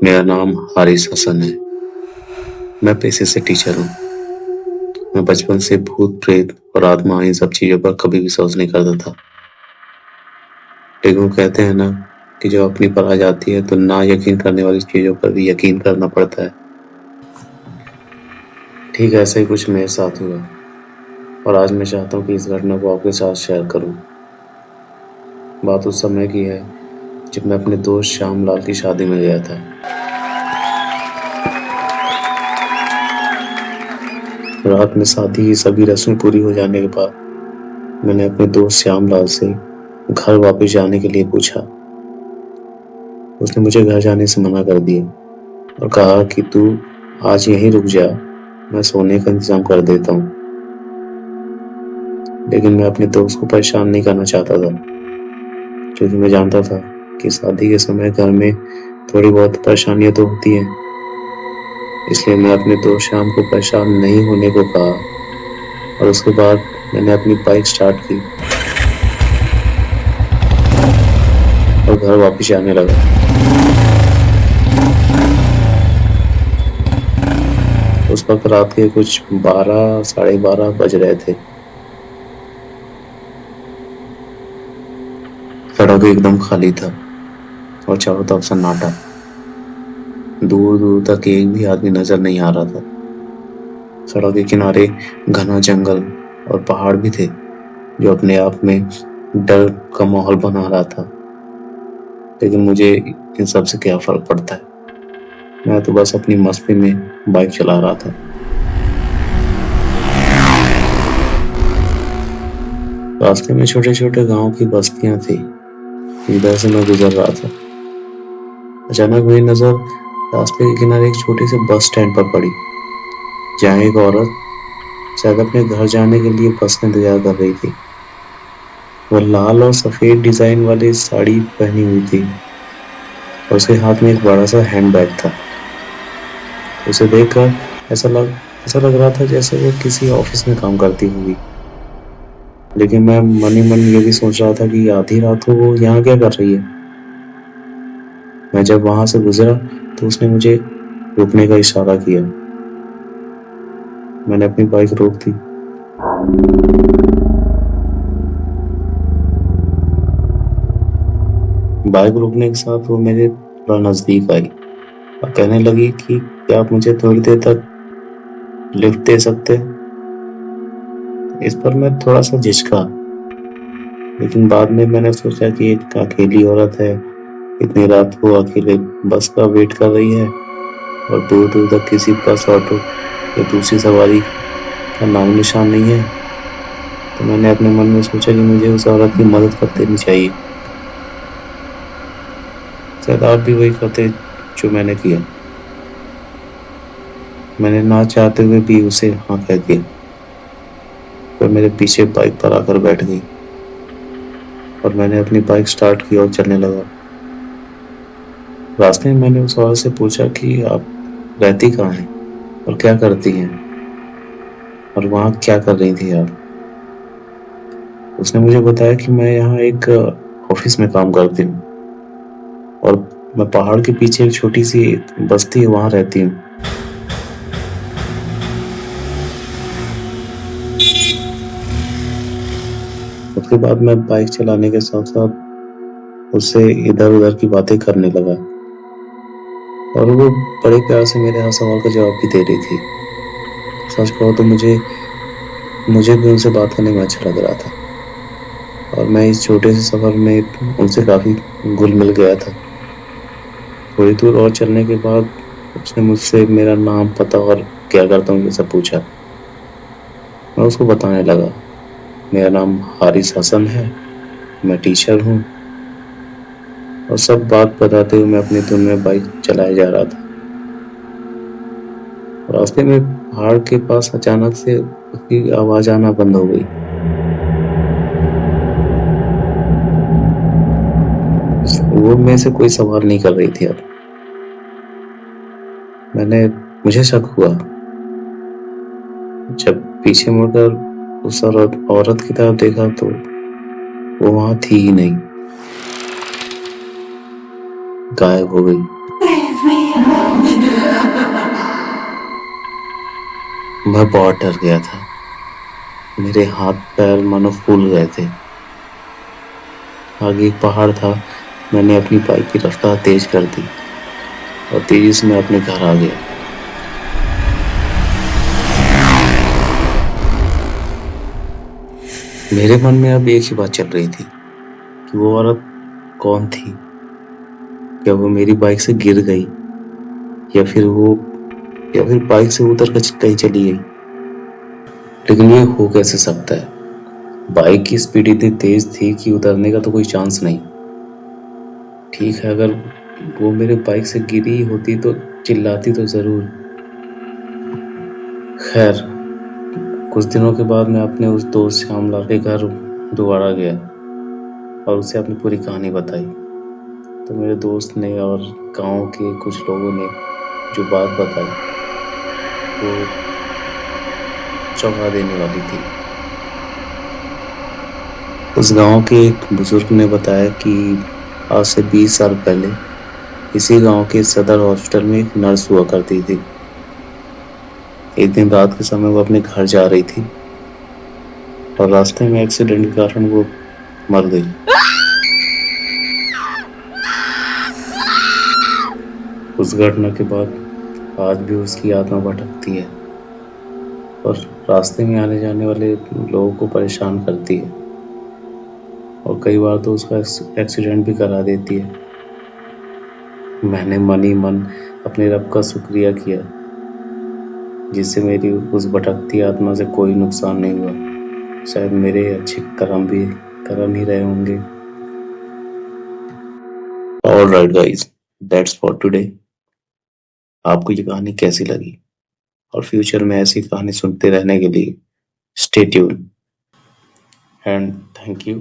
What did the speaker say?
मेरा नाम हारिस हसन है। मैं पेशे से टीचर हूँ। मैं बचपन से भूत प्रेत और आत्मा इन सब चीजों पर कभी विश्वास नहीं करता था। लेकिन वो कहते हैं ना कि जब अपनी पर आ जाती है तो ना यकीन करने वाली चीजों पर भी यकीन करना पड़ता है। ठीक ऐसा ही कुछ मेरे साथ हुआ और आज मैं चाहता हूँ कि इस घटना को आपके साथ शेयर करूँ। बात उस समय की है जब मैं अपने दोस्त श्यामलाल की शादी में गया था। रात में शादी की सभी रस्में पूरी हो जाने के बाद मैंने अपने दोस्त श्यामलाल से घर वापस जाने के लिए पूछा। उसने मुझे घर जाने से मना कर दिया और कहा कि तू आज यहीं रुक जा, मैं सोने का इंतजाम कर देता हूँ। लेकिन मैं अपने दोस्त को परेशान नहीं करना चाहता था, क्योंकि मैं जानता था कि शादी के समय घर में थोड़ी बहुत परेशानियां तो होती हैं। इसलिए मैं अपने दोस्त श्याम को परेशान नहीं होने को कहा और उसके बाद मैंने अपनी बाइक स्टार्ट की और घर वापस आने लगा। उस वक्त रात के कुछ 12 साढ़े 12 बज रहे थे। सड़क एकदम खाली था और चारों तरफ सन्नाटा। दूर दूर तक एक भी आदमी नजर नहीं आ रहा था। सड़क के किनारे घना जंगल और पहाड़ भी थे, जो अपने आप में डर का माहौल बना रहा था। लेकिन मुझे इन सब से क्या फर्क पड़ता है, मैं तो बस अपनी मस्ती में बाइक चला रहा था। रास्ते में छोटे छोटे गांव की बस्तियां थी, जिधर से मैं गुजर रहा था। अचानक मेरी नजर रास्ते के किनारे एक छोटे से बस स्टैंड पर पड़ी, जहाँ एक औरत शायद अपने घर जाने के लिए बस में इंतजार कर रही थी। वह लाल और सफेद डिजाइन वाली साड़ी पहनी हुई थी और उसके हाथ में एक बड़ा सा हैंड बैग था। उसे देखकर ऐसा लग रहा था जैसे वो किसी ऑफिस में काम करती होगी। लेकिन मैं मन ही मन ये भी सोच रहा था कि आधी रात को वो यहाँ क्या कर रही है। मैं जब वहां से गुजरा तो उसने मुझे रुकने का इशारा किया। मैंने अपनी बाइक रोक दी। बाइक रुकने के साथ वो मेरे थोड़ा नजदीक आई और कहने लगी कि क्या आप मुझे थोड़ी देर तक लिफ्ट दे सकते हैं। इस पर मैं थोड़ा सा झिझका, लेकिन बाद में मैंने सोचा कि एक अकेली औरत है, इतनी रात को अकेले बस का वेट कर रही है और दूर दूर तक किसी बस ऑटो या दूसरी सवारी का नाम निशान नहीं है। तो मैंने अपने मन में सोचा कि मुझे उस औरत की मदद कर देनी चाहिए। शायद आप भी वही करते जो मैंने किया। मैंने ना चाहते हुए भी उसे हाँ कह दिया। वह मेरे पीछे बाइक पर आकर बैठ गई और मैंने अपनी बाइक स्टार्ट की और चलने लगा। रास्ते में मैंने उस औरत से पूछा कि आप रहती कहाँ हैं और क्या करती हैं और वहाँ क्या कर रही थी आप। उसने मुझे बताया कि मैं यहाँ एक ऑफिस में काम करती हूँ और मैं पहाड़ के पीछे एक छोटी सी बस्ती है, वहाँ रहती हूँ। उसके बाद मैं बाइक चलाने के साथ साथ उससे इधर उधर की बातें करने लगा और वो बड़े प्यार से मेरे हर सवाल का जवाब भी दे रही थी। सच कहो तो मुझे भी उनसे बात करने में अच्छा लग रहा था और मैं इस छोटे से सफर में उनसे काफी घुल मिल गया था। थोड़ी दूर और चलने के बाद उसने मुझसे मेरा नाम, पता और क्या करता हूँ ये सब पूछा। मैं उसको बताने लगा, मेरा नाम हारिस हसन है, मैं टीचर हूँ, और सब बात बताते हुए मैं अपनी धुन में बाइक चलाए जा रहा था। रास्ते में पहाड़ के पास अचानक से उसकी आवाज आना बंद हो गई। वो मेरे से कोई सवाल नहीं कर रही थी अब। मुझे शक हुआ। जब पीछे मुड़कर उस औरत की तरफ देखा तो वो वहां थी ही नहीं, गायब हो गई। मैं बहुत डर गया था। मेरे हाथ पैर मानो फूल गए थे। आगे एक पहाड़ था। मैंने अपनी बाइक की रफ्तार तेज कर दी और तेजी से मैं अपने घर आ गया। मेरे मन में अब एक ही बात चल रही थी कि वो औरत कौन थी? क्या वो मेरी बाइक से गिर गई या फिर वो या फिर बाइक से उतर कर कहीं चली गई? लेकिन ये हो कैसे सकता है? बाइक की स्पीड इतनी तेज थी कि उतरने का तो कोई चांस नहीं। ठीक है, अगर वो मेरे बाइक से गिरी होती तो चिल्लाती तो जरूर। खैर, कुछ दिनों के बाद मैं अपने उस दोस्त श्यामलाल के घर दोबारा गया और उसे अपनी पूरी कहानी बताई। तो मेरे दोस्त ने और गांव के कुछ लोगों ने जो बात बताई वो चौंका देने वाली थी। उस गांव के एक बुजुर्ग ने बताया कि आज से 20 साल पहले इसी गांव के सदर हॉस्पिटल में एक नर्स हुआ करती थी। एक दिन रात के समय वो अपने घर जा रही थी और रास्ते में एक्सीडेंट के कारण वो मर गई। उस घटना के बाद आज भी उसकी आत्मा भटकती है और रास्ते में आने जाने वाले लोगों को परेशान करती है और कई बार तो उसका एक्सीडेंट भी करा देती है। मैंने मन ही मन अपने रब का शुक्रिया किया जिससे मेरी उस भटकती आत्मा से कोई नुकसान नहीं हुआ। शायद मेरे अच्छे कर्म ही रहे होंगे। Alright guys, that's for today. आपको ये कहानी कैसी लगी? और फ्यूचर में ऐसी कहानी सुनते रहने के लिए stay tune and thank you.